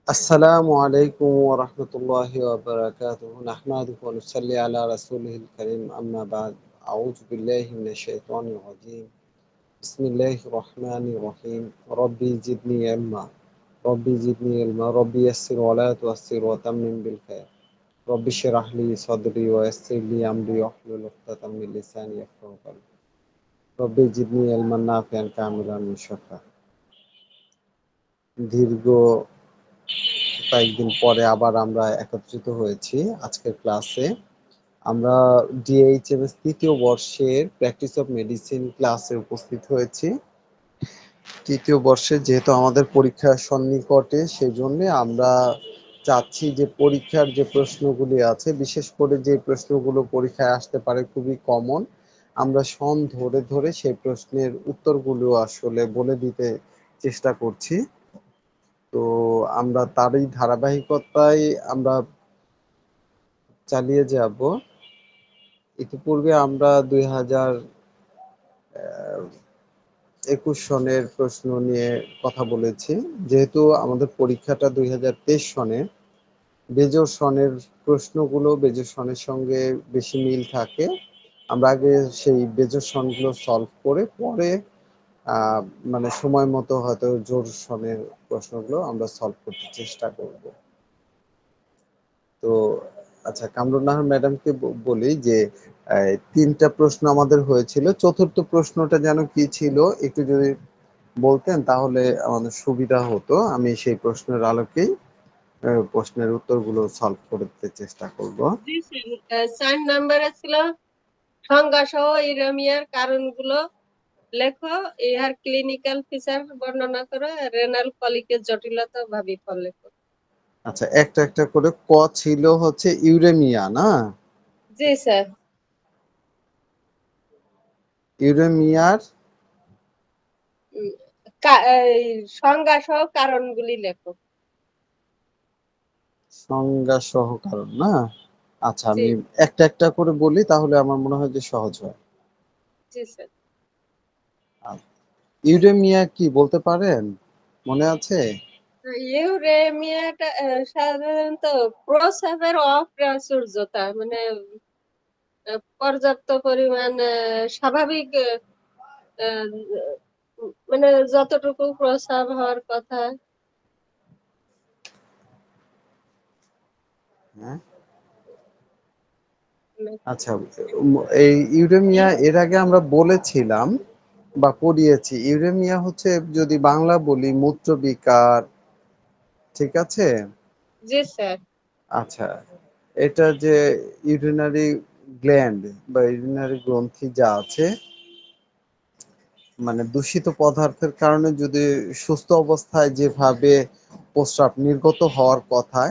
السلام عليكم ورحمة الله وبركاته نحمده ونصلي على رسوله الكريم أما بعد أعوذ بالله من الشيطان الرجيم بسم الله الرحمن الرحيم ربي زدني علما ربي زدني علما ربي يسر ولا تؤثر وتمم بالخير ربي اشرح لي صدري ويسر لي أمري واحلل عقدة من لساني يفقهوا قولي ربي زدني علما نافعا كاملا مشفى দীর্ঘ কয়েকদিন পরে আবার আমরা একত্রিত হয়েছি আজকের ক্লাসে। আমরা ডিএইচএমএস তৃতীয় বর্ষের প্র্যাকটিস অফ মেডিসিন ক্লাসে উপস্থিত হয়েছি। তৃতীয় বর্ষে যেহেতু আমাদের পরীক্ষা সন্নিকটে, সেই জন্য আমরা চাচ্ছি যে পরীক্ষার যে প্রশ্নগুলি আছে, বিশেষ করে যে প্রশ্নগুলো পরীক্ষায় আসতে পারে খুবই কমন, আমরা সন ধরে ধরে সেই প্রশ্নের উত্তরগুলো আসলে বলে দিতে চেষ্টা করছি। তো আমরা তারই ধারাবাহিকতায় আমরা চালিয়ে যাব। ইতিপূর্বে আমরা 2021 সনের প্রশ্ন নিয়ে কথা বলেছি। যেহেতু আমাদের পরীক্ষাটা 2023 সনে, বেজোড় সনের প্রশ্নগুলো বেজোড় সনের সঙ্গে বেশি মিল থাকে। আমরা আগে সেই বেজোড় সনগুলো সলভ করে পরে মানে সময় মতো হয়তো জোড় সনের প্রশ্নগুলো আমরা সলভ করতে চেষ্টা করব। তো আচ্ছা, কামরুন নাহার ম্যাডামকে বলি যে তিনটা প্রশ্ন আমাদের হয়েছিল, চতুর্থ প্রশ্নটা যেন কি ছিল একটু যদি বলতেন তাহলে আমাদের সুবিধা হতো। আমি সেই প্রশ্নের আলোকেই প্রশ্নের উত্তরগুলো সলভ করতে চেষ্টা করব। জি স্যার, 4 নম্বরে ছিল সংজ্ঞা সহ ইউরেমিয়ার কারণগুলো লেখো, ইহার ক্লিনিক্যাল ফিচার বর্ণনা করো, রেনাল কলিকের জটিলতা বা বিফল লেখো। আচ্ছা, একটা একটা করে ছিল হচ্ছে ইউরেমিয়া, না? জি স্যার। ইউরেমিয়ার সংজ্ঞা সহ কারণগুলি লেখো। সংজ্ঞা সহ কারণ, না? আচ্ছা, জি আমি একটা একটা করে বলি, তাহলে আমার মনে হয় যে সহজ হয়। জি স্যার। ইউরেমিয়া কি বলতে পারেন, মনে আছে? ইউরেমিয়াটা সাধারণত প্রস্রাবের অপ্রাচুর্যতা, মানে পর্যাপ্ত পরিমাণ স্বাভাবিক আহ, মানে যতটুকু প্রস্রাব হওয়ার কথা। হ্যাঁ, মানে আচ্ছা। এই ইউরেমিয়া এর আগে আমরা বলেছিলাম বা পড়িয়েছি। ইউরেমিয়া হচ্ছে, যদি বাংলা বলি, মূত্রবিকার। ঠিক আছে? জি স্যার। আচ্ছা, এটা যে ইউরিনারি গ্ল্যান্ড বা ইউরিনারি গ্রন্থি যা আছে, মানে দূষিত পদার্থের কারণে যদি সুস্থ অবস্থায় যেভাবে প্রস্রাব নির্গত হওয়ার কথা,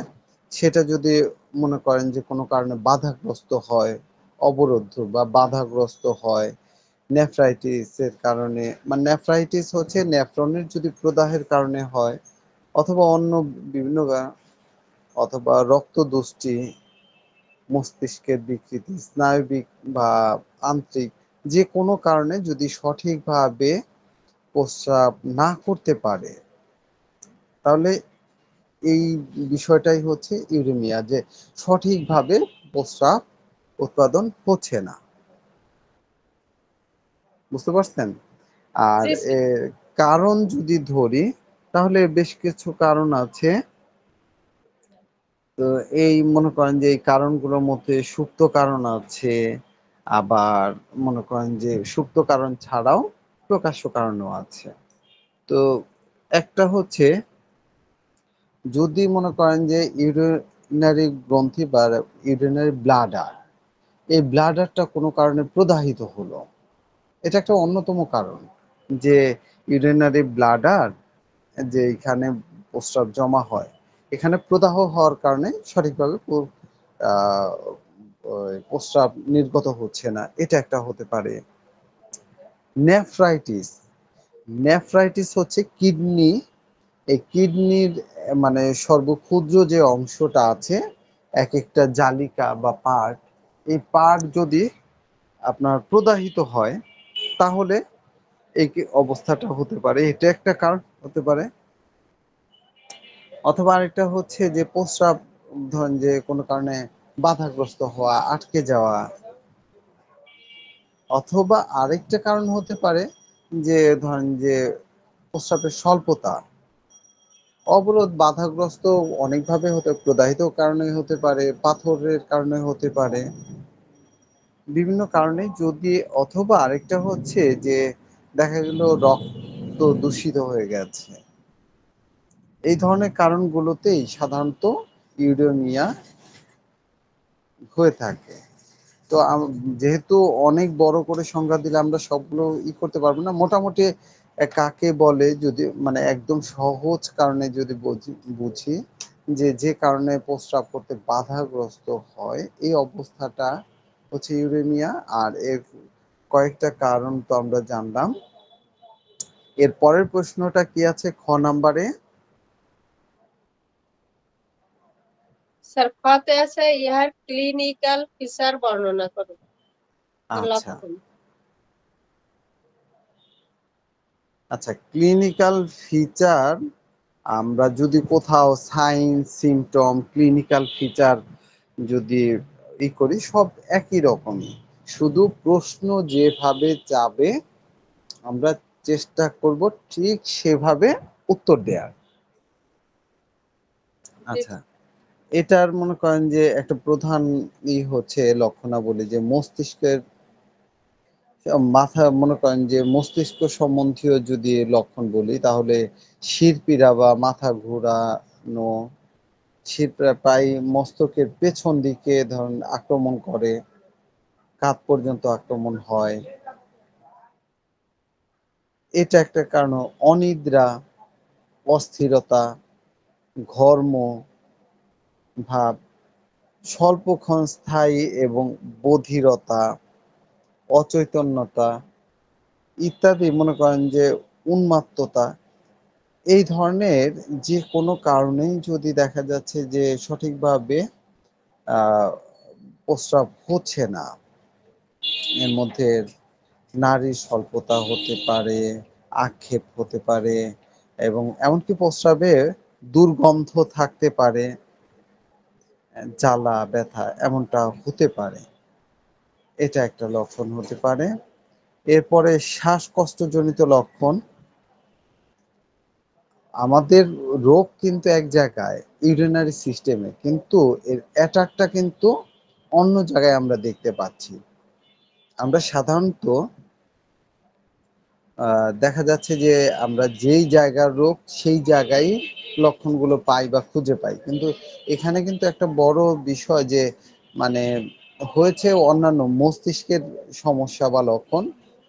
সেটা যদি মনে করেন যে কোনো কারণে বাধাগ্রস্ত হয়, অবরুদ্ধ বা বাধাগ্রস্ত হয়, নেফ্রাইটিসের কারণে, মানে নেফ্রাইটিস হচ্ছে নেফ্রনের যদি প্রদাহের কারণে হয়, অথবা অন্য বিভিন্ন অথবা রক্তদুষ্টি, মস্তিষ্কের বিকৃতি, স্নায়বিক বা আন্ত্রিক যে কোনো কারণে যদি সঠিকভাবে প্রস্রাব না করতে পারে, তাহলে এই বিষয়টাই হচ্ছে ইউরেমিয়া, যে সঠিকভাবে প্রস্রাব উৎপাদন হচ্ছে না। বুঝতে পারছেন? আর জি স্যার। এর কারণ যদি ধরি, তাহলে বেশ কিছু কারণ আছে। তো এই মনে করেন যে এই কারণগুলোর মধ্যে সুপ্ত কারণ আছে, আবার মনে করেন যে সুপ্ত কারণ ছাড়াও প্রকাশ্য কারণও আছে। তো একটা হচ্ছে, যদি মনে করেন যে ইউরিনারি গ্রন্থি বা ইউরিনারি ব্লাডার, এই ব্লাডারটা কোনো কারণে প্রদাহিত হলো, এটা একটা অন্যতম কারণ। যে ইউরিনারি ব্লাডার, যে এখানে প্রস্রাব জমা হয়, এখানে প্রদাহ হওয়ার কারণে সঠিকভাবে আহ, ওই প্রস্রাব নির্গত হচ্ছে না, এটা একটা হতে পারে। নেফ্রাইটিস, নেফ্রাইটিস হচ্ছে কিডনি, এই কিডনির মানে সর্বক্ষুদ্র যে অংশটা আছে, এক একটা জালিকা বা পার্ট, এই পার্ট যদি আপনার প্রদাহিত হয়, তাহলে এই অবস্থাটা হতে পারে, এটা একটা কারণ হতে পারে। অথবা আরেকটা হচ্ছে যে প্রস্রাব, ধরেন যে কোনো কারণে বাধাগ্রস্ত হওয়া, আটকে যাওয়া, অথবা আরেকটা কারণ হতে পারে যে ধরেন যে প্রস্রাবের স্বল্পতা, অবরোধ, বাধাগ্রস্ত অনেকভাবে হতে, প্রদাহিত কারণে হতে পারে, পাথরের কারণে হতে পারে, বিভিন্ন কারণে যদি, অথবা আরেকটা হচ্ছে যে দেখা গেল রক্ত দূষিত হয়ে গেছে। এই ধরনের কারণগুলোতেই সাধারণত ইউরেমিয়া হয়ে থাকে। তো যেহেতু অনেক বড় করে সংজ্ঞা দিলে আমরা সবগুলো করতে পারবো না, মোটামুটি কাকে বলে যদি মানে একদম সহজ কারণে যদি বুঝি যে যে কারণে প্রস্রাব করতে বাধাগ্রস্ত হয়, এই অবস্থাটা হচ্ছে ইউরেমিয়া। আর এর কয়েকটা কারণ তো আমরা জানলাম। এর পরের প্রশ্নটা কি আছে খ নাম্বারে? স্যার খতে আছে ইহার ক্লিনিক্যাল ফিচার বর্ণনা করুন, আচ্ছা লক্ষণ। আচ্ছা, ক্লিনিক্যাল ফিচার, আমরা যদি কোথাও সাইন, সিমটম, ক্লিনিক্যাল ফিচার যদি করি, সব একই রকম, শুধু প্রশ্ন যেভাবে যাবে আমরা চেষ্টা করব ঠিক সেভাবে উত্তর দেওয়ার। আচ্ছা, এটার মনে করেন যে একটা প্রধান হচ্ছে লক্ষণাবলী যে মস্তিষ্কের মাথা, মনে করেন যে মস্তিষ্ক সম্বন্ধীয় যদি লক্ষণ বলি তাহলে শিরপীড়া বা মাথা ঘোরানো, শিরপীড়া প্রায় মস্তকের পেছন দিকে ধরুন আক্রমণ করে, কাঁধ পর্যন্ত আক্রমণ হয়, এটা একটা কারণ। অনিদ্রা, অস্থিরতা, ঘর্ম ভাব, স্বল্পক্ষণ স্থায়ী এবং বধিরতা, অচৈতন্যতা ইত্যাদি, মনে করেন যে উন্মাত্ততা, এই ধরনের যে কোনো কারণেই যদি দেখা যাচ্ছে যে সঠিকভাবে আহ, প্রস্রাব হচ্ছে না, এর মধ্যে নারীর স্বল্পতা হতে পারে, আক্ষেপ হতে পারে, এবং এমনকি প্রস্রাবে দুর্গন্ধ থাকতে পারে, জ্বালা ব্যথা এমনটা হতে পারে, এটা একটা লক্ষণ হতে পারে। এরপরে শ্বাসকষ্টজনিত লক্ষণ, আমাদের রোগ কিন্তু এক জায়গায় ইউরিনারি সিস্টেমে, কিন্তু এর অ্যাটাকটা কিন্তু অন্য জায়গায় আমরা দেখতে পাচ্ছি। আমরা সাধারণত দেখা যাচ্ছে যে আমরা যেই জায়গার রোগ সেই জায়গায় লক্ষণগুলো পাই বা খুঁজে পাই, কিন্তু এখানে কিন্তু একটা বড় বিষয় যে মানে হয়েছে অন্যান্য মস্তিষ্কের সমস্যা বা লক্ষণ,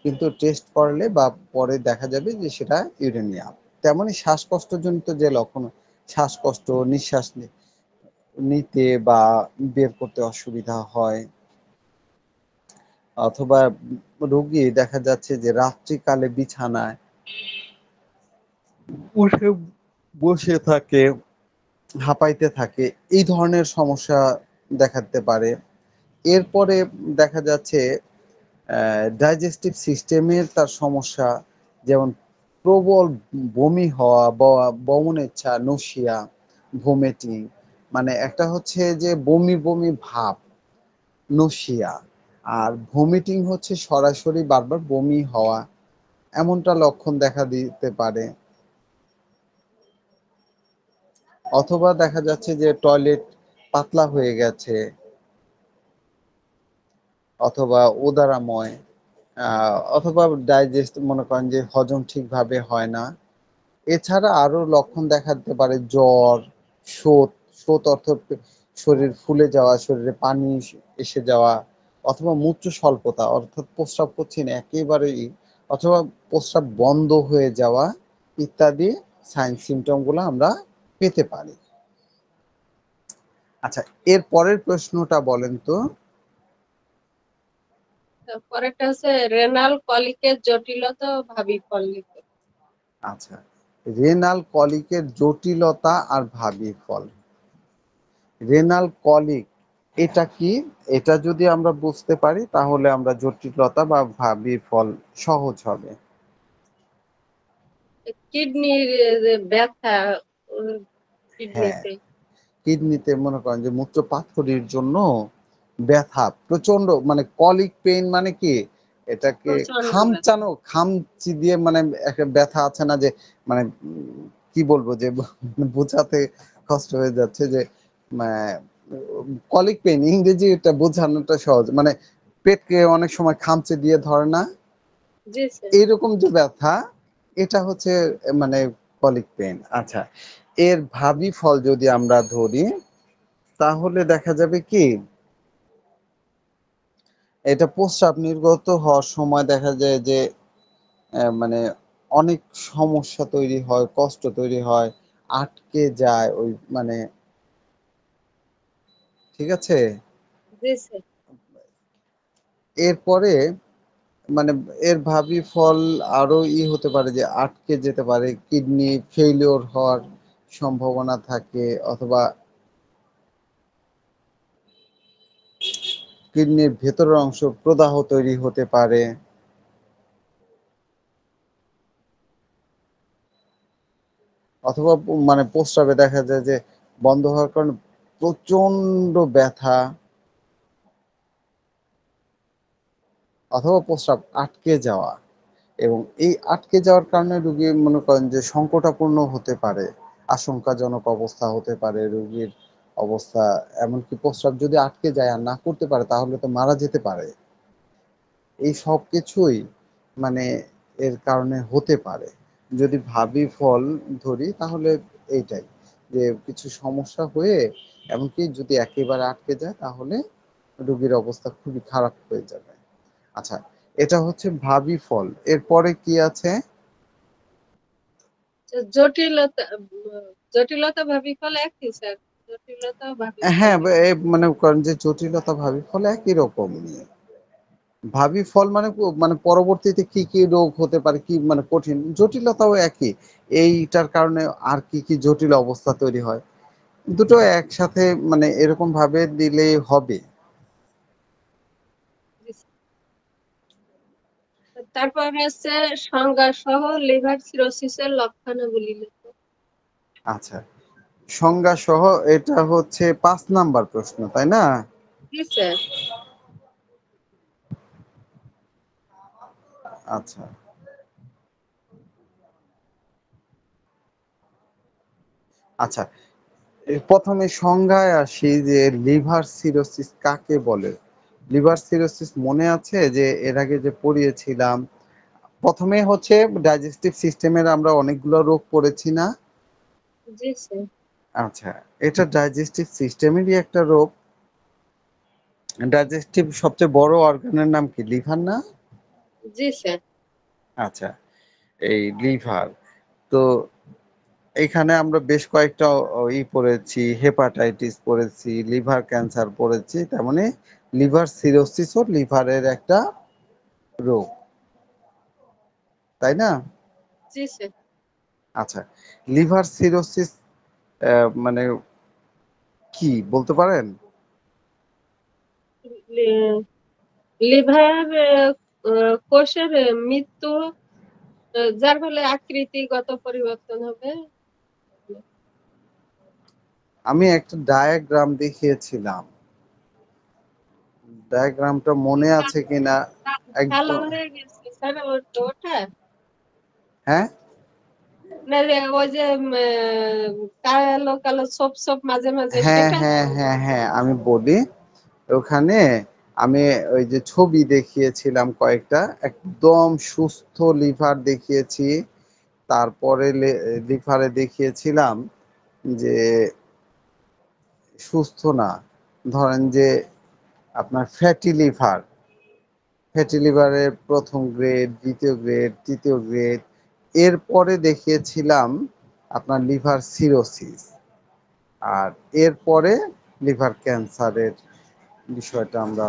কিন্তু টেস্ট করলে বা পরে দেখা যাবে যে সেটা ইউরেনিয়া। তেমনই শ্বাসকষ্টজনিত যে লক্ষণ, শ্বাসকষ্ট, নিঃশ্বাস নিতে বা বের করতে অসুবিধা হয়, অথবা রোগী দেখা যাচ্ছে যে রাত্রিকালে বিছানায় উঠে বসে থাকে, হাঁপাইতে থাকে, এই ধরনের সমস্যা দেখা দিতে পারে। এরপরে দেখা যাচ্ছে ডাইজেস্টিভ সিস্টেমের তার সমস্যা, যেমন প্রবল বমি হওয়া বা বমন ইচ্ছা, নশিয়া, ভমিটিং, মানে একটা হচ্ছে যে বমি বমি ভাব, নশিয়া, আর ভমিটিং হচ্ছে সরাসরি বারবার বমি হওয়া, এমনটা লক্ষণ দেখা দিতে পারে। অথবা দেখা যাচ্ছে যে টয়লেট পাতলা হয়ে গেছে, অথবা উদারাময়, অথবা ডাইজেস্ট, মনে করেন যে হজম ঠিকভাবে হয় না। এছাড়া আরো লক্ষণ দেখা দিতে পারে জ্বর, শোথ, শোথ অর্থ শরীর ফুলে যাওয়া, শরীরে পানি এসে যাওয়া, অথবা মূত্র স্বল্পতা অর্থাৎ প্রস্রাব করছি না একেবারেই, অথবা প্রস্রাব বন্ধ হয়ে যাওয়া ইত্যাদি সাইন সিমটম গুলো আমরা পেতে পারি। আচ্ছা, এর পরের প্রশ্নটা বলেন তো। পরেরটা হচ্ছে রেনাল কলিকের জটিলতা ও ভাবি ফল লিখুন। আচ্ছা, রেনাল কলিকের জটিলতা আর ভাবি ফল। রেনাল কলিক এটা কি, এটা যদি আমরা বুঝতে পারি তাহলে আমরা জটিলতা বা ভাবি ফল সহজ হবে। কিডনির যে ব্যথা, হ্যাঁ, কিডনিতে। কিডনিতে মনে করেন যে মূত্রপাথড়ীর জন্য ব্যথা প্রচন্ড, মানে কলিক পেইন মানে কি এটাকে প্রচন্ড ব্যথা। খামচি দিয়ে মানে একটা ব্যথা আছে না যে, মানে কি বলবো যে বোঝাতে কষ্ট হয়ে যাচ্ছে যে কলিক পেইন ইংরেজি এটা বোঝানোটা সহজ, মানে পেটকে অনেক সময় খামচে দিয়ে ধরে না, জি স্যার। এইরকম যে ব্যথা, এটা হচ্ছে মানে কলিক পেইন। আচ্ছা, এর ভাবি ফল যদি আমরা ধরি তাহলে দেখা যাবে কি এটা প্রস্রাব নির্গত হওয়ার সময় দেখা যায় যে মানে অনেক সমস্যা তৈরি হয়, কষ্ট তৈরি হয়, আটকে যায় ওই মানে, ঠিক আছে? জি স্যার। এরপরে মানে এর ভাবি ফল আরো হতে পারে যে আটকে যেতে পারে, কিডনি ফেইলিওর হওয়ার সম্ভাবনা থাকে, অথবা কিডনির ভেতরের অংশ প্রদাহ তৈরি হতে পারে, অথবা মানে প্রস্রাবে দেখা যায় যে বন্ধ হওয়ার কারণে প্রচন্ড ব্যথা, অথবা প্রস্রাব আটকে যাওয়া। এবং এই আটকে যাওয়ার কারণে রোগী মনে করেন যে সংকটাপন্ন হতে পারে, আশঙ্কাজনক অবস্থা হতে পারে রোগীর অবস্থা, এমনকি প্রস্রাব যদি আটকে যায় আর না করতে পারে তাহলে তো মারা যেতে পারে। এই সব কিছুই মানে এর কারণে হতে পারে। যদি ভাবি ফল ধরি তাহলে এইটাই, যে কিছু সমস্যা হয়ে এমনকি যদি একেবারে আটকে যায় তাহলে রোগীর অবস্থা খুবই খারাপ হয়ে যাবে। আচ্ছা, এটা হচ্ছে ভাবি ফল। এরপরে কি আছে? তো জটিলতা, জটিলতা ভাবি ফল একই স্যার। জটিলতা ভাবি ফল হ্যাঁ, একই। মনে করেন যে জটিলতা ভাবি ফল একই রকমই। ভাবি ফল মানে মানে পরবর্তীতে কি, কি রোগ হতে পারে, কি মানে কঠিন, জটিলতাও একই। এইটার কারণে আর কি, কি জটিল অবস্থা তৈরি হয়। দুটো একসাথে মানে এরকম ভাবে দিলেই হবে। জি স্যার। তারপর হচ্ছে সংজ্ঞা সহ লিভার সিরোসিসের লক্ষণাবলী লিখো। আচ্ছা, সংজ্ঞা সহ, এটা হচ্ছে ৫ নাম্বার প্রশ্ন, তাই না? জি স্যার। আচ্ছা, আচ্ছা, প্রথমে সংজ্ঞায় আসি যে লিভার সিরোসিস কাকে বলে। লিভার সিরোসিস মনে আছে যে এর আগে যে পড়িয়েছিলাম, প্রথমে হচ্ছে ডাইজেস্টিভ সিস্টেমের আমরা অনেকগুলো রোগ পড়েছি না? জি স্যার। আচ্ছা, এটা ডাইজেস্টিভ সিস্টেমেরই একটা রোগ। ডাইজেস্টিভ সবচেয়ে বড় অর্গানের নাম কি, লিভার না? জি স্যার। আচ্ছা, এই লিভার, তো এখানে আমরা বেশ কয়েকটা পড়েছি, হেপাটাইটিস পড়েছি, লিভার ক্যান্সার পড়েছি, তার মানে লিভার সিরোসিসও লিভারের একটা রোগ, তাই না? জি স্যার। আচ্ছা, লিভার সিরোসিস মানে কি বলতে পারেন? লিভার কোষের মৃত্যু, যার ফলে আকৃতিগত পরিবর্তন হবে। আমি একটা ডায়াগ্রাম দেখিয়েছিলাম, ডায়াগ্রামটা মনে আছে কিনা কালো একদম। হয়ে গেছে স্যার ওটা। হ্যাঁ, না রে, ওই যে কালো কালো ছোপ ছোপ মাঝে মাঝে, হ্যাঁ, সেটা হ্যাঁ, তো। হ্যাঁ, হ্যাঁ, আমি বলি, ওখানে আমি ওই যে ছবি দেখিয়েছিলাম কয়েকটা, একদম সুস্থ লিভার দেখিয়েছি। তারপরে লিভারে দেখিয়েছিলাম যে সুস্থ না, ধরেন যে আপনার ফ্যাটি লিভারের প্রথম গ্রেড, দ্বিতীয় গ্রেড, তৃতীয় গ্রেড। এরপরে দেখিয়েছিলাম আপনার লিভার সিরোসিস, আর এরপরে লিভার ক্যান্সারের বিষয়টা আমরা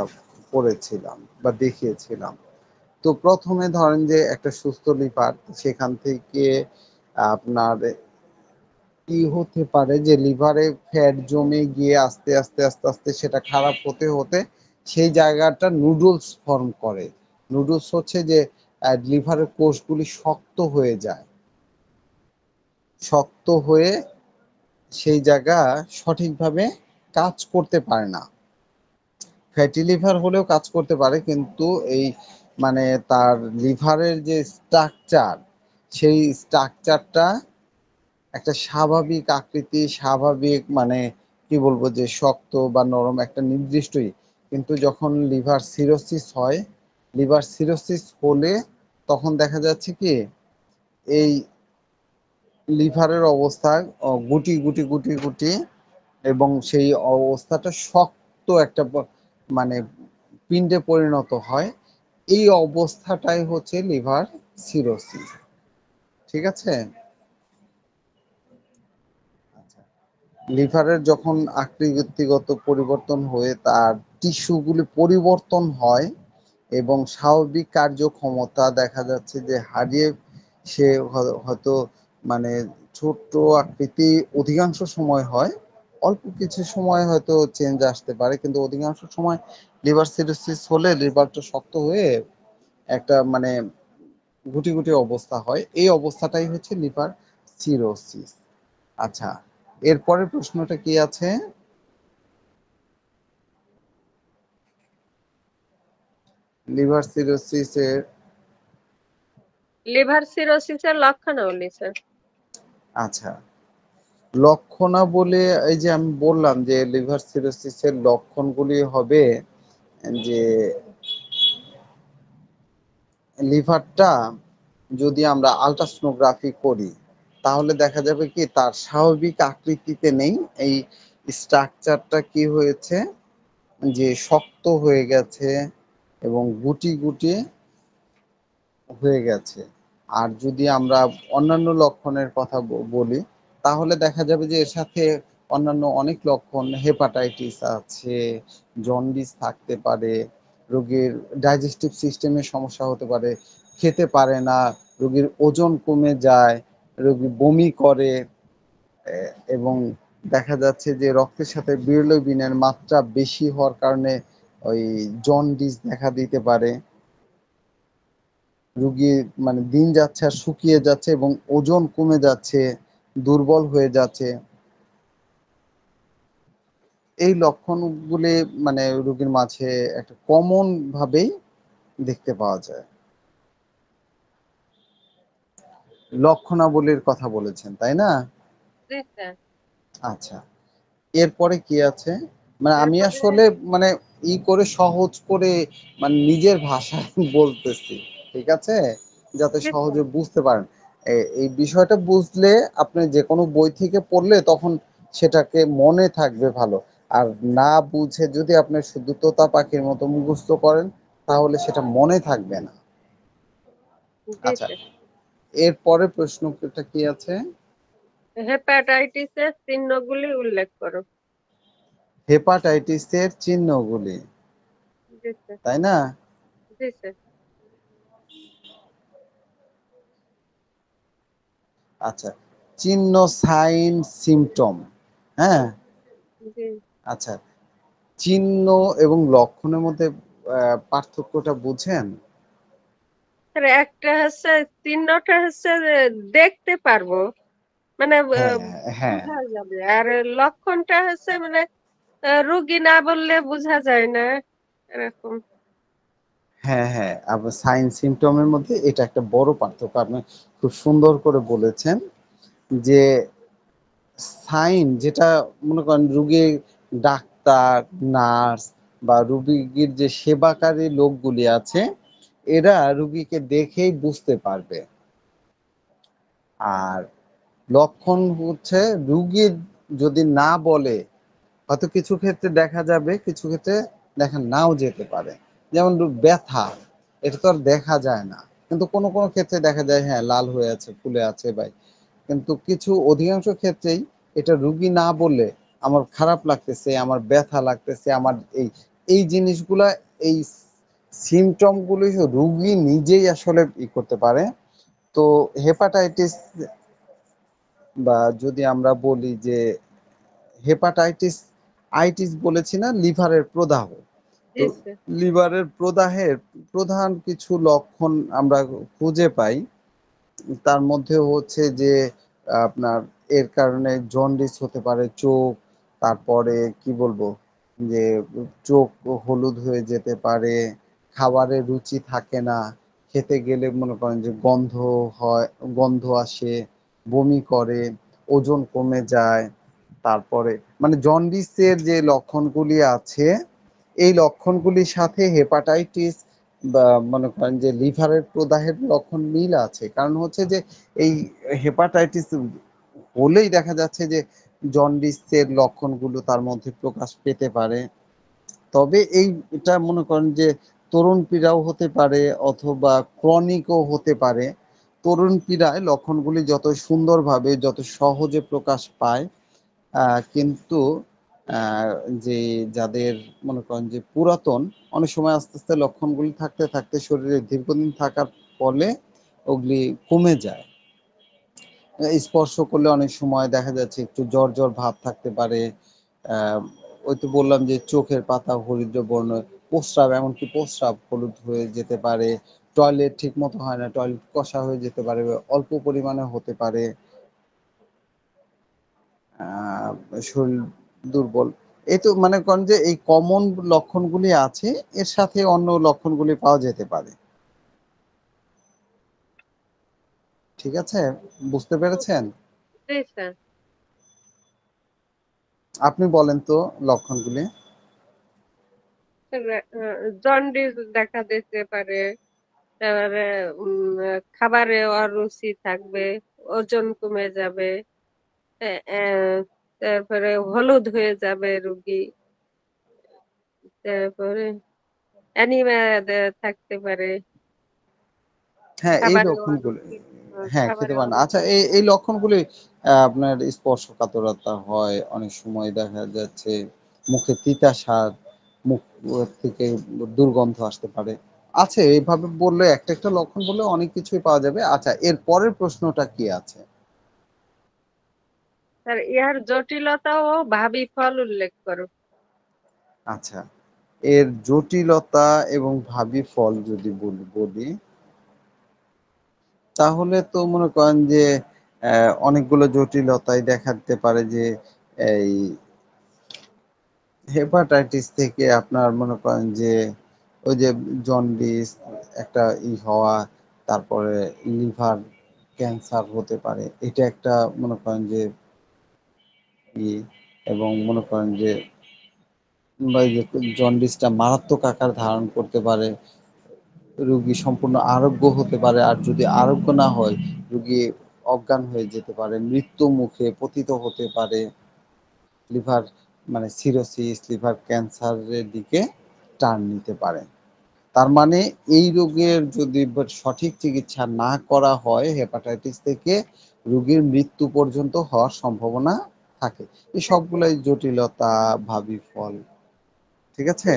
পড়েছিলাম বা দেখিয়েছিলাম। তো প্রথমে ধরেন যে একটা সুস্থ লিভার, সেখান থেকে আপনার কি হতে পারে যে লিভারে ফ্যাট জমে গিয়ে আস্তে আস্তে আস্তে আস্তে সেটা খারাপ হতে হতে সেই জায়গাটা নুডলস ফর্ম করে। নুডলস হচ্ছে যে লিভারের কোষগুলি শক্ত হয়ে যায়, শক্ত হয়ে সেই জায়গা সঠিকভাবে কাজ করতে পারে না। ফ্যাটি লিভার হলেও কাজ করতে পারে, কিন্তু এই মানে তার লিভারের যে স্ট্রাকচার, সেই স্ট্রাকচারটা একটা স্বাভাবিক আকৃতি, স্বাভাবিক মানে কি বলবো যে শক্ত বা নরম একটা নির্দিষ্টই। কিন্তু যখন লিভার সিরোসিস হয়, লিভার সিরোসিস হলে তখন দেখা যাচ্ছে কি এই লিভারের অবস্থা গুটি গুটি গুটি গুটি, এবং সেই অবস্থাটা শক্ত একটা মানে পিণ্ডে পরিণত হয়। এই অবস্থাটাই হচ্ছে লিভার সিরোসিস। ঠিক আছে? লিভারের যখন আকৃতিগত পরিবর্তন হয়ে তার টিস্যুগুলি পরিবর্তন হয় এবং স্বাভাবিক কার্যক্ষমতা দেখা যাচ্ছে যে হারিয়ে, সে হয়তো মানে ছোট্ট আকৃতি অধিকাংশ সময় হয়, অল্প কিছু সময় হয়তো চেঞ্জ আসতে পারে, কিন্তু অধিকাংশ সময় লিভার সিরোসিস হলে লিভারটা শক্ত হয়ে একটা মানে গুটি গুটি অবস্থা হয়। এই অবস্থাটাই হচ্ছে লিভার সিরোসিস। আচ্ছা, এরপরের প্রশ্নটা কি আছে? লিভার সিরোসিসের লিভার সিরোসিসের লক্ষণাবলী স্যার। আচ্ছা, লক্ষণাবলী, এই যে আমি বললাম যে লিভার সিরোসিসের লক্ষণগুলি হবে যে লিভারটা যদি আমরা আল্ট্রাসোনোগ্রাফি করি তাহলে দেখা যাবে কি তার স্বাভাবিক আকৃতিতে নেই। এই স্ট্রাকচারটা কি হয়েছে যে শক্ত হয়ে গেছে এবং গুটি গুটি হয়ে গেছে। আর যদি আমরা অন্যান্য লক্ষণের কথা বলি তাহলে দেখা যাবে যে এর সাথে অন্যান্য অনেক লক্ষণ, হেপাটাইটিস আছে, জন্ডিস থাকতে পারে, রোগীর ডাইজেস্টিভ সিস্টেমের সমস্যা হতে পারে, খেতে পারে না, রোগীর ওজন কমে যায়, রোগী বমি করে, এবং দেখা যাচ্ছে যে রক্তের সাথে বিলিরুবিনের মাত্রা বেশি হওয়ার কারণে ওই জন্ডিস দেখা দিতে পারে। রুগী মানে দিন যাচ্ছে আর শুকিয়ে যাচ্ছে এবং ওজন কমে যাচ্ছে, দুর্বল হয়ে যাচ্ছে। এই লক্ষণগুলি মানে রোগীর মাঝে একটা কমন ভাবেই দেখতে পাওয়া যায়। লক্ষণাবলীর কথা বলেছেন তাই না? জি স্যার। আচ্ছা, এরপরে কি আছে? মানে আমি এরপরে আসলে মানে করে সহজ করে মানে নিজের ভাষায় বলতেছি, ঠিক আছে, যাতে জি স্যার। সহজে বুঝতে পারেন। এই বিষয়টা বুঝলে আপনি যে কোনো বই থেকে পড়লে তখন সেটাকে মনে থাকবে ভালো। আর না বুঝে যদি আপনি শুধু তোতা পাখির মতো মুখস্থ করেন তাহলে সেটা মনে থাকবে না। জি আচ্ছা, স্যার। এরপরে প্রশ্নটা কি আছে? হেপাটাইটিসের চিহ্নগুলি উল্লেখ করো। হেপাটাইটিসের চিহ্নগুলি, জি স্যার। তাই না? জি স্যার। আচ্ছা, চিহ্ন, সাইন, সিম্পটম। হ্যাঁ, জি আচ্ছা, চিহ্ন এবং লক্ষণের মধ্যে পার্থক্যটা বুঝেন? স্যার, একটা হচ্ছে চিহ্নটা হচ্ছে যে দেখতে পারবো, মানে হ্যাঁ, হ্যাঁ, বোঝা যাবে। আর লক্ষণটা হচ্ছে মানে রুগী না বললে বোঝা যায় না, এরকম। হ্যাঁ, হ্যাঁ, আবার সাইন সিম্পটমের মধ্যে এটা একটা বড় পার্থক্য। আপনি খুব সুন্দর করে বলেছেন যে সাইন যেটা মনে করেন রুগীর ডাক্তার, নার্স বা রুগীর যে সেবাকারী লোকগুলি আছে এরা রুগীকে দেখেই বুঝতে পারবে। আর লক্ষণ হচ্ছে রুগী যদি না বলে, হয়তো কিছু ক্ষেত্রে দেখা যাবে, কিছু ক্ষেত্রে দেখা নাও যেতে পারে। যেমন ব্যথা, এটা তো আর দেখা যায় না, কিন্তু কোনো কোনো ক্ষেত্রে দেখা যায় হ্যাঁ লাল হয়ে আছে, ফুলে আছে ভাই। কিন্তু কিছু অধিকাংশ ক্ষেত্রেই এটা রুগী না বললে আমার খারাপ লাগতেছে, আমার ব্যথা লাগতেছে, আমার এই এই জিনিসগুলা, এই সিমটম গুলি রুগী নিজেই আসলে করতে পারে। তো হেপাটাইটিস বা যদি আমরা বলি যে হেপাটাইটিস আইটিস বলেছি না, লিভারের প্রদাহ। জি তো স্যার। লিভারের প্রদাহের প্রধান কিছু লক্ষণ আমরা খুঁজে পাই। তার মধ্যে হচ্ছে যে আপনার এর কারণে জন্ডিস হতে পারে, চোখ, তারপরে কি বলবো যে চোখ হলুদ হয়ে যেতে পারে, খাবারের রুচি থাকে না, খেতে গেলে মনে করেন যে গন্ধ হয়, গন্ধ আসে, বমি করে, ওজন কমে যায়। তারপরে মানে জন্ডিসের যে লক্ষণগুলি আছে, এই লক্ষণগুলির সাথে হেপাটাইটিস বা মনে করেন যে লিভারের প্রদাহের লক্ষণ মিল আছে। কারণ হচ্ছে যে এই হেপাটাইটিস হলেই দেখা যাচ্ছে যে জন্ডিসের লক্ষণগুলো তার মধ্যে প্রকাশ পেতে পারে। তবে এটা মনে করেন যে তরুণ পীড়াও হতে পারে অথবা ক্রনিকও হতে পারে। তরুণ পীড়ায় লক্ষণগুলি যত সুন্দরভাবে, যত সহজে প্রকাশ পায়, কিন্তু আহ, যে যাদের মনে করেন যে পুরাতন, অনেক সময় আস্তে আস্তে লক্ষণগুলি থাকতে থাকতে শরীরে দীর্ঘদিন থাকার ফলে ওগুলি কমে যায়। স্পর্শ করলে অনেক সময় দেখা যাচ্ছে একটু জ্বর জ্বর ভাব থাকতে পারে। আহ, ওই তো বললাম যে চোখের পাতা হলুদ বর্ণ, প্রস্রাব, এমনকি প্রস্রাব হলুদ হয়ে যেতে পারে, টয়লেট ঠিক মতো হয় না, টয়লেট কষা হয়ে যেতে পারে, অল্প পরিমাণে হতে পারে, আহ, শরীর দুর্বল। এই তো মানে করেন যে এই কমন লক্ষণগুলি আছে, এর সাথে অন্য লক্ষণগুলি পাওয়া যেতে পারে। ঠিক আছে, বুঝতে পেরেছেন? জি স্যার। আপনি বলেন তো লক্ষণগুলি। জন্ডিস দেখা দিতে পারে, তারপরে খাবারে অরুচি থাকবে, ওজন কমে যাবে, তারপরে হলুদ হয়ে যাবে রুগী, তারপরে অ্যানিমিয়া থাকতে পারে, হ্যাঁ, এই খাবারে লক্ষণগুলি, অরুচি, হ্যাঁ খেতে খাবারে পারেন। আচ্ছা, অরুচি। এই লক্ষণগুলি আপনার স্পর্শকাতরতা হয়, অনেক সময় দেখা যাচ্ছে মুখে তিতা স্বাদ, মুখ থেকে দুর্গন্ধ আসতে পারে। আছে, এইভাবে বললে একটা একটা লক্ষণ বললে অনেক কিছুই পাওয়া যাবে। আচ্ছা, এর পরের প্রশ্নটা কি আছে? স্যার ইহার জটিলতা ও ভাবি ফল উল্লেখ করো। আচ্ছা, এর জটিলতা এবং ভাবী ফল যদি বলি, তাহলে তো মনে করেন যে অনেকগুলো জটিলতাই দেখা দিতে পারে। যে এই হেপাটাইটিস থেকে আপনার মনে করেন যে ওই যে জন্ডিস একটা হওয়া, তারপরে লিভার ক্যান্সার হতে পারে, এটা একটা মনে করেন যে ই এবং মনে করেন যে বা এই যে জন্ডিসটা মারাত্মক আকার ধারণ করতে পারে, রোগী সম্পূর্ণ আরোগ্য হতে পারে, আর যদি আরোগ্য না হয় রোগী অজ্ঞান হয়ে যেতে পারে, মৃত্যু মুখে পতিত হতে পারে, লিভার মানে সিরোসিস, লিভার ক্যান্সারের দিকে টার্ন নিতে পারে। তার মানে এই রোগের যদি সঠিক চিকিৎসা না করা হয়, হেপাটাইটিস থেকে রোগীর মৃত্যু পর্যন্ত হওয়ার সম্ভাবনা থাকে। এই থাকে। সবগুলাই জটিলতা, ভাবী ফল। ঠিক আছে?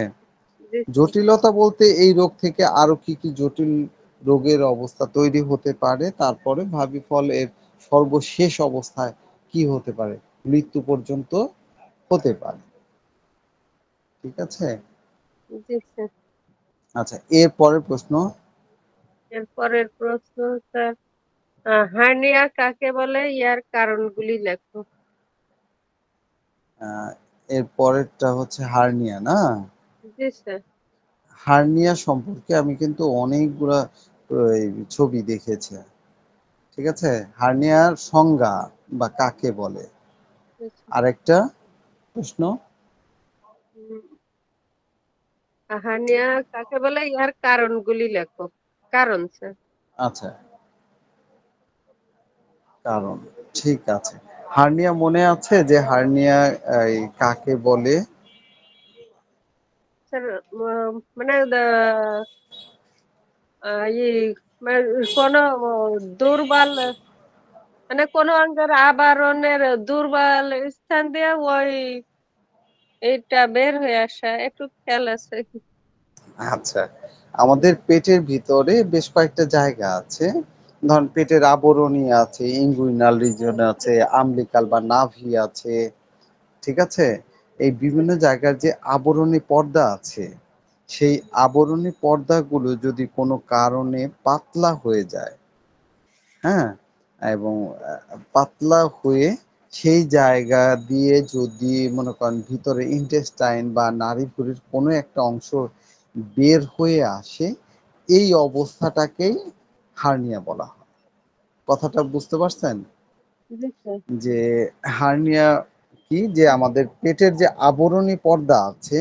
জি স্যার। জটিলতা বলতে এই রোগ থেকে আরো কি কি জটিল রোগের অবস্থা তৈরি হতে পারে, তারপরে ভাবী ফল এর সর্বশেষ অবস্থায় কি হতে পারে, মৃত্যু পর্যন্ত হতে পারে। ঠিক আছে? জি স্যার। আচ্ছা, এর পরের প্রশ্ন। এর পরের প্রশ্ন স্যার, হার্নিয়া কাকে বলে, ইয়ার কারণগুলি লেখো। আহ, এর পরেরটা হচ্ছে হার্নিয়া, না? জি স্যার। হার্নিয়া সম্পর্কে আমি কিন্তু অনেকগুলা ওই ছবি দেখেছি। ঠিক আছে, হার্নিয়ার সংজ্ঞা বা কাকে বলে। জি স্যার। আরেকটা প্রশ্ন। উম, হার্নিয়া কাকে বলে, ইহার কারণগুলি লেখো। কারণ স্যার। আচ্ছা, কারণ, ঠিক আছে। হার্নিয়া মনে আছে যে হার্নিয়া এই কাকে বলে? স্যার মানে মানে কোন দুর্বল, মানে কোন অঙ্গের আবরণের দুর্বল স্থান দিয়ে ওই এইটা বের হয়ে আসা, একটু খেয়াল আছে। আচ্ছা, আমাদের পেটের ভিতরে বেশ কয়েকটা জায়গা আছে। ধরেন পেটের আবরণী আছে, ইঙ্গুইনাল রিজন আছে, আম্বিকাল বা নাভি আছে। ঠিক আছে? এই বিভিন্ন জায়গার যে আবরণী পর্দা আছে, সেই আবরণী পর্দাগুলো যদি কোনো কারণে পাতলা হয়ে যায়, হ্যাঁ, এবং পাতলা হয়ে সেই জায়গা দিয়ে যদি মনে করেন ভিতরে ইন্টেস্টাইন বা নাড়িভুড়ির কোনো একটা অংশ বের হয়ে আসে, এই অবস্থাটাকেই হার্নিয়া বলা হয়। কথাটা বুঝতে পারছেন? জি স্যার। যে হার্নিয়া কি, যে আমাদের পেটের যে আবরণী পর্দা আছে,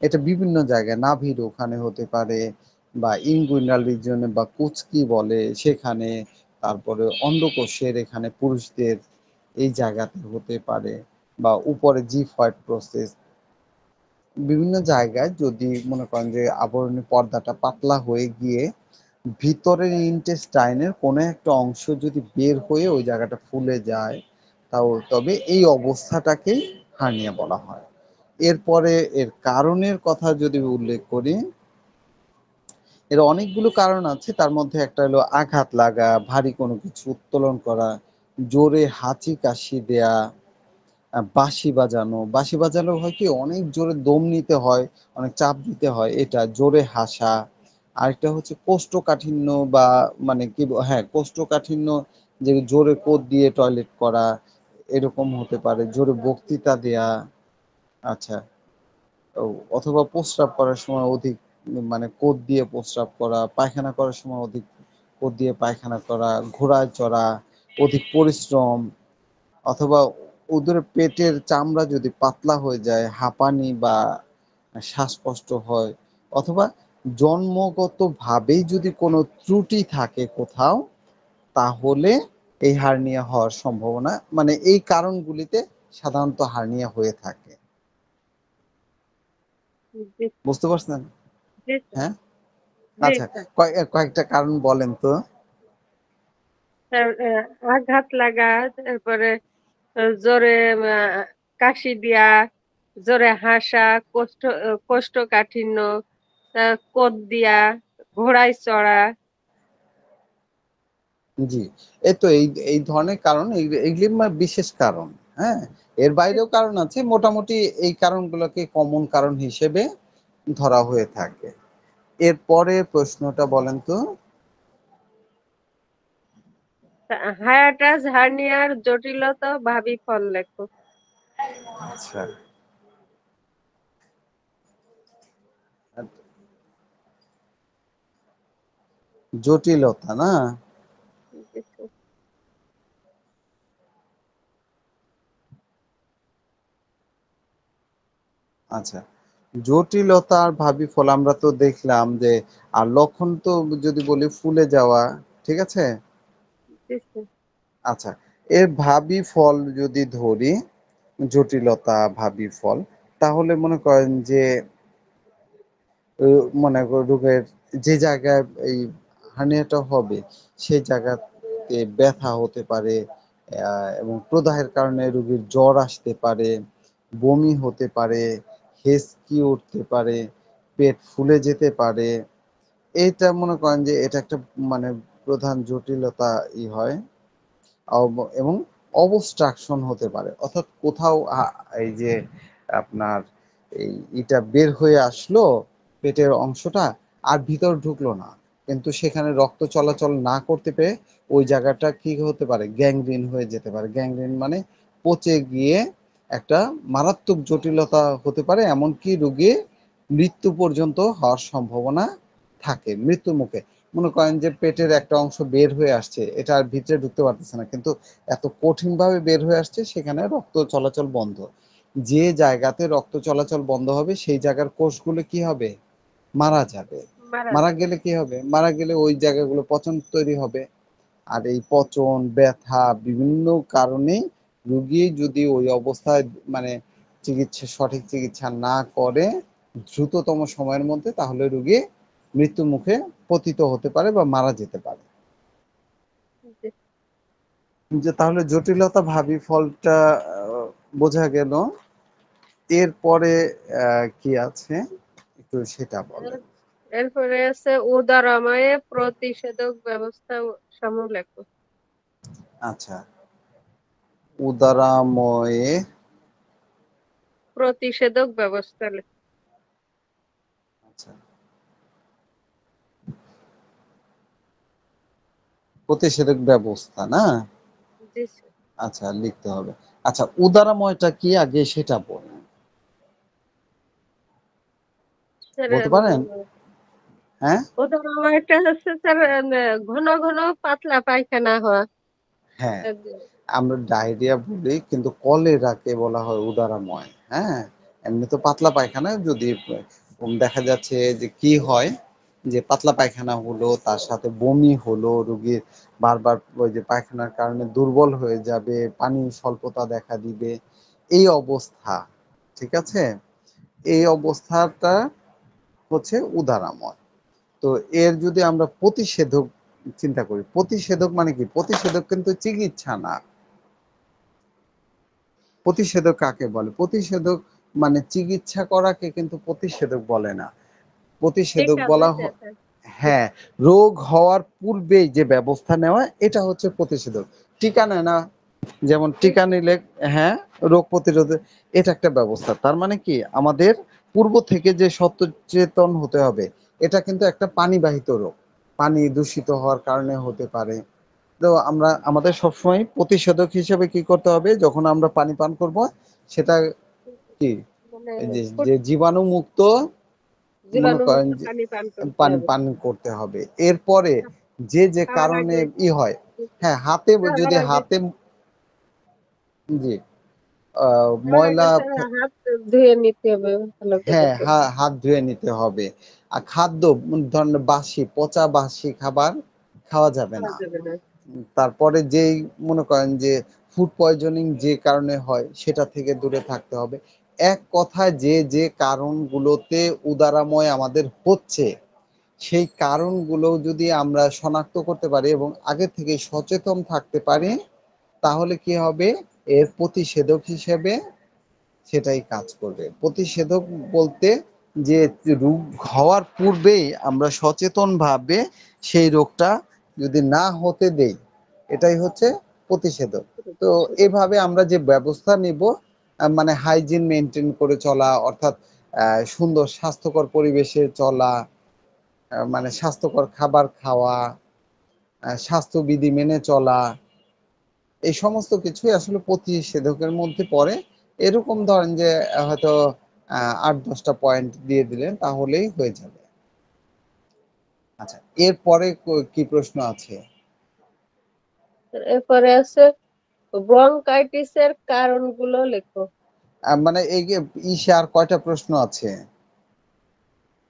এটা বিভিন্ন জায়গায় নাভির ওখানে হতে পারে, বা ইনগুইনাল রিজিয়নে বা কুচকি বলে সেখানে, তারপরে অন্ডকোষের এখানে পুরুষদের এই জায়গাতে হতে পারে, বা উপরে জিফয়েড প্রসেস, বিভিন্ন জায়গায় যদি মনে করেন যে আবরণী পর্দাটা পাতলা হয়ে গিয়ে ভিতরের ইন্টেস্টাইনের কোনো একটা অংশ যদি বের হয়ে ওই জায়গাটা ফুলে যায়, তবে এই অবস্থাটাকেই হার্নিয়া বলা হয়। এরপরে এর কারণের কথা যদি উল্লেখ করি, এর অনেকগুলো কারণ আছে। তার মধ্যে একটা হলো আঘাত লাগা, ভারী কোনো কিছু উত্তোলন করা, জোরে হাঁচি কাশি দেয়া, বাঁশি বাজানো। বাঁশি বাজানো হয় কি, অনেক জোরে দম নিতে হয়, অনেক চাপ দিতে হয়, এটা জোরে হাসা। আরেকটা হচ্ছে কোষ্ঠকাঠিন্য, বা মানে কি হ্যাঁ, কোষ্ঠকাঠিন্য, যে জোরে কোদ দিয়ে টয়লেট করা, এরকম হতে পারে, জোরে বক্তৃতা দেয়া। আচ্ছা। অথবা প্রস্রাব করার সময় অধিক মানে কোদ দিয়ে প্রস্রাব করা, পায়খানা করার সময় অধিক কোদ দিয়ে পায়খানা করা, ঘোড়ায় চড়া, অধিক পরিশ্রম, অথবা ওদের পেটের চামড়া যদি পাতলা হয়ে যায়, হাঁপানি বা শ্বাসকষ্ট হয়, অথবা জন্মগতভাবেই যদি কোনো ত্রুটি থাকে কোথাও, তাহলে এই হার্নিয়া হওয়ার সম্ভাবনা, মানে এই কারণগুলিতে সাধারণত হার্নিয়া হয়ে থাকে। জি বুঝতে পারছেন? জি স্যার। হ্যাঁ। জি আচ্ছা, স্যার। কয়েকটা কারণ বলেন তো। স্যার, আঘাত লাগা, তারপরে জোরে কাশি দিয়া, জোরে হাসা, কোষ্ঠকাঠিন্য, কোদ দিয়া, ঘোড়ায় চড়া। জি, এই তো এই এই ধরনের কারণ, এইগুলি বিশেষ কারণ। হ্যাঁ, এর বাইরেও কারণ আছে, মোটামুটি এই কারণগুলোকে কমন কারণ হিসেবে ধরা হয়ে থাকে। এরপরে প্রশ্নটা বলেন তো। হায়াটাস হার্নিয়ার জটিলতা ভাবি ফল লেখো। আচ্ছা, জটিলতা না? জি স্যার। আচ্ছা, জটিলতার ভাবি ফল আমরা তো দেখলাম যে, আর লক্ষণ তো যদি বলি ফুলে যাওয়া, ঠিক আছে? জি স্যার। আচ্ছা, এর ভাবি ফল যদি ধরি, জটিলতা ভাবি ফল, তাহলে মনে করেন যে মনে রোগের যে জায়গায় এই হার্নিয়াটা হবে সেই জায়গাতে ব্যথা হতে পারে, এবং প্রদাহের কারণে রোগীর জ্বর আসতে পারে, বমি হতে পারে, হেঁচকি উঠতে পারে, পেট ফুলে যেতে পারে। এটা মনে করেন যে এটা একটা মানে প্রধান জটিলতা হয়। এবং অবস্ট্রাকশন হতে পারে, অর্থাৎ কোথাও এই যে আপনার এই এটা বের হয়ে আসলো পেটের অংশটা, আর ভিতর ঢুকলো না, কিন্তু সেখানে রক্ত চলাচল না করতে পেরে ওই জায়গাটা কি হতে পারে, গ্যাংগ্রিন হয়ে যেতে পারে। গ্যাংগ্রিন মানে পচে গিয়ে একটা মারাত্মক জটিলতা হতে পারে, এমনকি রোগী মৃত্যু পর্যন্ত হওয়ার সম্ভাবনা থাকে, মৃত্যুর মুখে। মনে করেন যে পেটের একটা অংশ বের হয়ে আসছে, এটা আর ভিতরে ঢুকতে পারতেছে না, কিন্তু এত কঠিনভাবে বের হয়ে আসছে, সেখানে রক্ত চলাচল বন্ধ। যে জায়গাতে রক্ত চলাচল বন্ধ হবে সেই জায়গার কোষগুলো কি হবে, মারা যাবে। মারা মারা যাবে। গেলে কি হবে, মারা গেলে ওই জায়গাগুলো পচন তৈরি হবে। আর এই পচন, ব্যথা, বিভিন্ন কারণে রুগী যদি ওই অবস্থায় মানে সঠিক চিকিৎসা না করে দ্রুততম সময়ের মধ্যে, তাহলে রুগী মৃত্যুর মুখে পতিত হতে পারে বা মারা যেতে পারে। জি। যে তাহলে জটিলতা ভাবি ফলটা বোঝা গেল। এরপরে কি আছে একটু সেটা বলেন। এরপরে আছে উদারময়ে প্রতিষেধক ব্যবস্থা সমূহ লেখো। আচ্ছা, উদারাময়ে, প্রতিষেধক ব্যবস্থা লেখো। আচ্ছা, প্রতিষেধক ব্যবস্থা না? জি স্যার। আচ্ছা লিখতে হবে। আচ্ছা উদারাময়টা কি আগে সেটা বলেন। স্যার বলতে পারেন? হ্যাঁ? উদারময়টা হচ্ছে স্যার ঘন ঘন পাতলা পায়খানা হওয়া। হ্যাঁ। আহ, আমরা ডায়রিয়া বলি কিন্তু কলেরাকে বলা হয় উদারাময়। হ্যাঁ? এমনি তো পাতলা পায়খানা যদি দেখা যাচ্ছে যে কি হয় যে পাতলা পায়খানা হলো তার সাথে বমি হলো, রোগীর বারবার ওই যে পায়খানার কারণে দুর্বল হয়ে যাবে, পানি স্বল্পতা দেখা দিবে। এই অবস্থা, ঠিক আছে? এই অবস্থাটা হচ্ছে উদারাময়। তো এর যদি আমরা প্রতিষেধক চিন্তা করি, প্রতিষেধক মানে কি? প্রতিষেধক কিন্তু চিকিৎসা না। প্রতিষেধক কাকে বলে? প্রতিষেধক মানে চিকিৎসা করাকে কিন্তু প্রতিষেধক বলে না। প্রতিষেধক টিকা বলা বুঝছে স্যার। হ্যাঁ, রোগ হওয়ার পূর্বেই যে ব্যবস্থা নেওয়া এটা হচ্ছে প্রতিষেধক। টিকা নেয় না? যেমন জি টিকা স্যার। নিলে হ্যাঁ, রোগ প্রতিরোধে এটা একটা ব্যবস্থা। তার মানে কি আমাদের পূর্ব থেকে যে সচেতন হতে হবে। এটা কিন্তু একটা পানিবাহিত রোগ। পানি দূষিত হওয়ার কারণে হতে পারে। তো আমরা আমাদের সবসময় প্রতিষেধক হিসেবে কি করতে হবে? যখন আমরা পানি পান করব সেটা কি? মানে এই যে, ফুট যে জীবাণুমুক্ত মনে করেন জীবাণুমুক্ত যে পানি পান করতে পানি হবে। পান করতে হবে। এরপরে যে খাওয়ার কারণে আগে হয় হ্যাঁ, হাতে খাওয়ার যদি আগে হাতে জি আ খাওয়ার আগে ময়লা স্যার হাত ধুয়ে নিতে হবে ভালো করে হ্যাঁ, করে। হাত ধুয়ে নিতে হবে। আর খাদ্য ধরেন বাসি, পচা বাসি খাবার খাওয়া যাবে খাওয়া না। যাবে না। তারপরে যেই মনে করেন যে ফুড পয়জনিং যে কারণে হয় সেটা থেকে দূরে থাকতে হবে। এক কথায় যে কারণগুলোতে উদারাময় আমাদের হচ্ছে, সেই কারণগুলো যদি আমরা শনাক্ত করতে পারি এবং আগে থেকে সচেতন থাকতে পারি, তাহলে কি হবে? এর প্রতিষেধক হিসেবে সেটাই কাজ করবে। প্রতিষেধক বলতে যে রোগ হওয়ার পূর্বেই আমরা সচেতনভাবে সেই রোগটা যদি না হতে দেই, এটাই হচ্ছে প্রতিষেধক। তো এভাবে আমরা যে ব্যবস্থা নিব মানে হাইজিন মেইনটেইন করে চলা অর্থাৎ সুন্দর স্বাস্থ্যকর পরিবেশে চলা, মানে স্বাস্থ্যকর খাবার খাওয়া, স্বাস্থ্যবিধি মেনে চলা এই সমস্ত কিছুই আসলে প্রতিষেধকের মধ্যে পড়ে। এরকম ধরেন যে হয়তো ৮-১০ টা পয়েন্ট দিয়ে দিলেন তাহলেই হয়ে যাবে। আচ্ছা, এরপরে কি প্রশ্ন আছে? এরপরে আছে ব্রঙ্কাইটিসের কারণগুলো লেখো। মানে এই যে ইসে আর কয়টা প্রশ্ন আছে?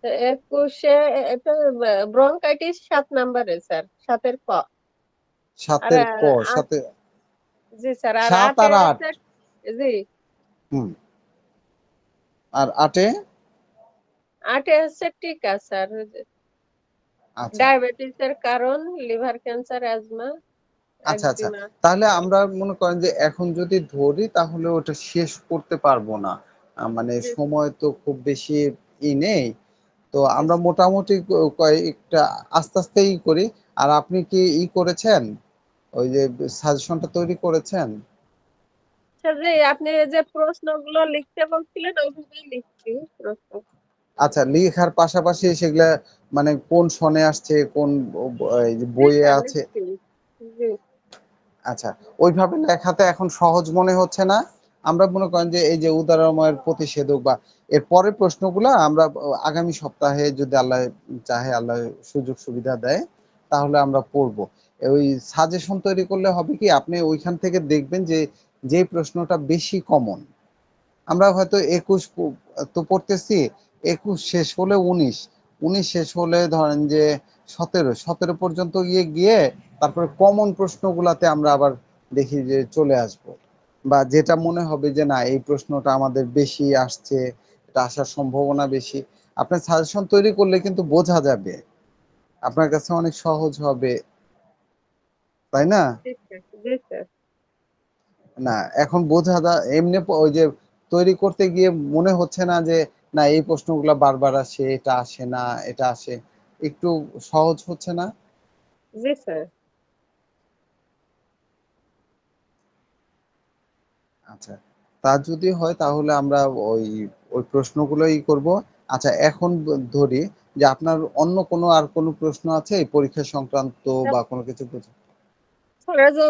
২১-এ এটা ব্রঙ্কাইটিস ৭ নাম্বারে স্যার, ৭ এর ক। ৭ আর এর ক, ৭ এ জি স্যার, আর ৭ ৮-এ আর ৮ আছে জি, হুম, আর ৮ এ ৮-এ হচ্ছে টিকা স্যার। আচ্ছা, ডায়াবেটিসের কারণ লিভার ক্যান্সার, অ্যাজমা, আচ্ছা। একজিমা। তাহলে আমরা মনে করেন যে এখন যদি ধরি তাহলে ওটা শেষ করতে পারবো না। মানে জি সময় তো খুব বেশি নেই। তো জি আমরা মোটামুটি কয়েকটা আস্তে আস্তেই করি। আর আপনি কি করেছেন? ওই যে সাজেশনটা তৈরি করেছেন? স্যার, যে আপনি যে প্রশ্নগুলো লিখতে বলছিলেন ওইভাবেই লিখছি প্রশ্ন। আচ্ছা, লিখার পাশাপাশি সেগুলা মানে কোন সনে আসছে, কোন এই যে জি বইয়ে স্যার আছে লিখছি। জি আচ্ছা, ওইভাবে লেখাতে এখন সহজ মনে হচ্ছে না? আমরা মনে করেন যে এই যে উদারময়ের প্রতিষেধক বা এর পরের প্রশ্নগুলা আমরা আগামী সপ্তাহে যদি আল্লাহ চাহে, আল্লাহ সুযোগ সুবিধা দেয়, তাহলে আমরা পড়ব। ওই সাজেশন তৈরি করলে হবে কি আপনি ওইখান থেকে দেখবেন যে, যে প্রশ্নটা বেশি কমন আমরা হয়তো ২১ তো পড়তেছি, ২১ শেষ হলে ১৯, ১৯ শেষ হলে ধরেন যে ১৭, ১৭ পর্যন্ত গিয়ে তারপরে কমন প্রশ্নগুলাতে আমরা আবার দেখি যে চলে আসব। বা যেটা মনে হবে যে না এই প্রশ্নটা আমাদের বেশি আসছে, এটা আসার সম্ভাবনা বেশি। আপনার সাজেশন তৈরি করলে কিন্তু বোঝা যাবে। আপনার কাছে অনেক সহজ হবে, তাই না? জি স্যার। জি স্যার। না, এখন বোঝা এমনি ওই যে তৈরি করতে গিয়ে মনে হচ্ছে না যে না এই প্রশ্নগুলা বারবার আসে, এটা আসে না, এটা আসে। একটু সহজ হচ্ছে না? জি স্যার। আচ্ছা। তা যদি হয় তাহলে আমরা ওই, ওই প্রশ্নগুলোই করব। আচ্ছা এখন ধরি যে আপনার অন্য কোনো আর কোনো প্রশ্ন আছে এই পরীক্ষা সংক্রান্ত স্যার, বা কোনো কিছু? ওরা যে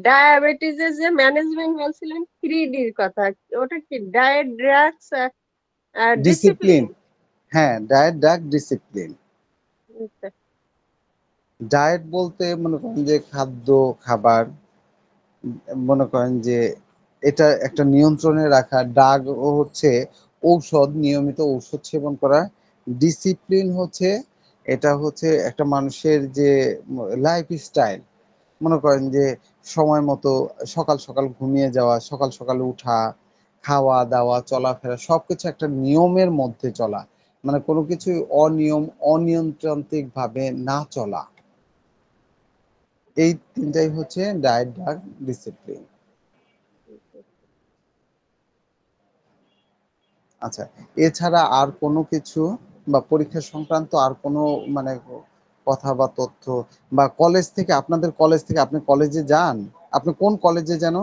ডায়াবেটিসের যে ম্যানেজমেন্ট বলছিলেন 3D কথা, ওটা কি? Diet, drugs, discipline. ডিসিপ্লিন। হ্যাঁ, ডায়েট, ডাক, ডিসিপ্লিন। ডায়েট বলতে মনে করেন যে খাদ্য, খাবার, মনে করেন যে এটা একটা নিয়ন্ত্রণে রাখা। ডাক ও হচ্ছে ঔষধ, নিয়মিত ঔষধ সেবন করা। ডিসিপ্লিন হচ্ছে, এটা হচ্ছে একটা মানুষের যে লাইফ স্টাইল। মনে করেন যে সময় মতো সকাল সকাল ঘুমিয়ে যাওয়া, সকাল সকাল উঠা, খাওয়া দাওয়া, চলাফেরা সবকিছু একটা নিয়মের মধ্যে চলা। মানে কোনো কিছু অনিয়ন্ত্রিক ভাবে না চলা। এই তিনটাই হচ্ছে ডায়েট, ডাক, ডিসিপ্লিন। আচ্ছা, এছাড়া আর কোনো কিছু বা পরীক্ষা সংক্রান্ত আর কোনো মানে কথা বা তথ্য, বা কলেজ থেকে, আপনাদের কলেজ থেকে, আপনি কলেজে যান? আপনি কোন কলেজে যেন?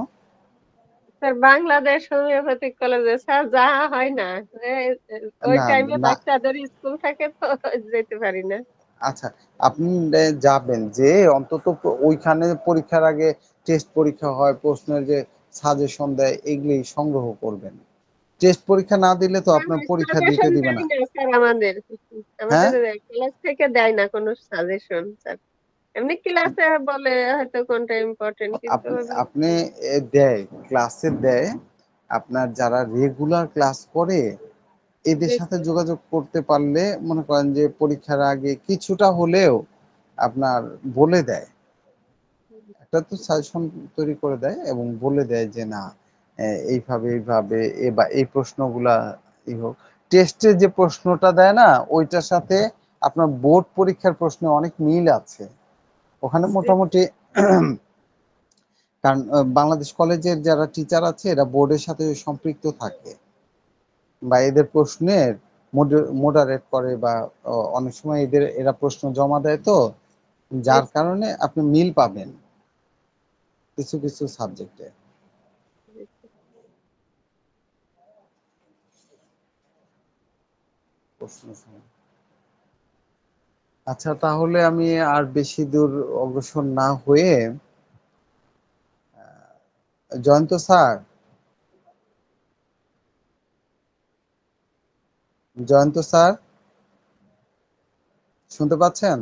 স্যার বাংলাদেশ হোমিওপ্যাথিক কলেজে স্যার যাওয়া হয় না। ওই না, টাইমে না। বাচ্চাদের স্কুল থাকে তো যেতে পারি না। আচ্ছা, আপনি যাবেন, যে অন্তত ওইখানে পরীক্ষার আগে টেস্ট পরীক্ষা হয়, প্রশ্নের যে সাজেশন দেয় এগুলি সংগ্রহ করবেন। টেস্ট পরীক্ষা না দিলে তো আপনার পরীক্ষা দিতে সাজেশন দিবে দেয় না। না স্যার আমাদের। হ্যাঁ, আমাদের ক্লাস থেকে দেয় না কোনো সাজেশন স্যার। এমনি ক্লাসে বলে হয়তো কোনটা ইম্পর্টেন্ট, কিন্তু আপনি আপনি দেয়, ক্লাসে দেয়। আপনার যারা রেগুলার ক্লাস করে এদের জি সাথে স্যার। যোগাযোগ করতে পারলে মনে করেন যে পরীক্ষার আগে কিছুটা হলেও আপনার বলে দেয়। একটা তো সাজেশন তৈরি করে দেয় এবং বলে দেয় যে না, এইভাবে এইভাবে বা এই প্রশ্নগুলা হোক। টেস্টে যে প্রশ্নটা দেয় না, ওইটার সাথে আপনার বোর্ড পরীক্ষার প্রশ্নে অনেক মিল আছে ওখানে জি মোটামুটি। কারণ বাংলাদেশ কলেজের যারা টিচার আছে এরা বোর্ডের সাথে সম্পৃক্ত থাকে, বা এদের প্রশ্নের মোডারেট করে, বা অনেক সময় এরা প্রশ্ন জমা দেয় তো, জি যার স্যার। কারণে আপনি মিল পাবেন কিছু কিছু সাবজেক্টে। জি স্যার। প্রশ্ন সময়। আচ্ছা, তাহলে আমি আর বেশি দূর অগ্রসর না হয়ে, জয়ন্ত স্যার, জয়ন্ত স্যার শুনতে পাচ্ছেন?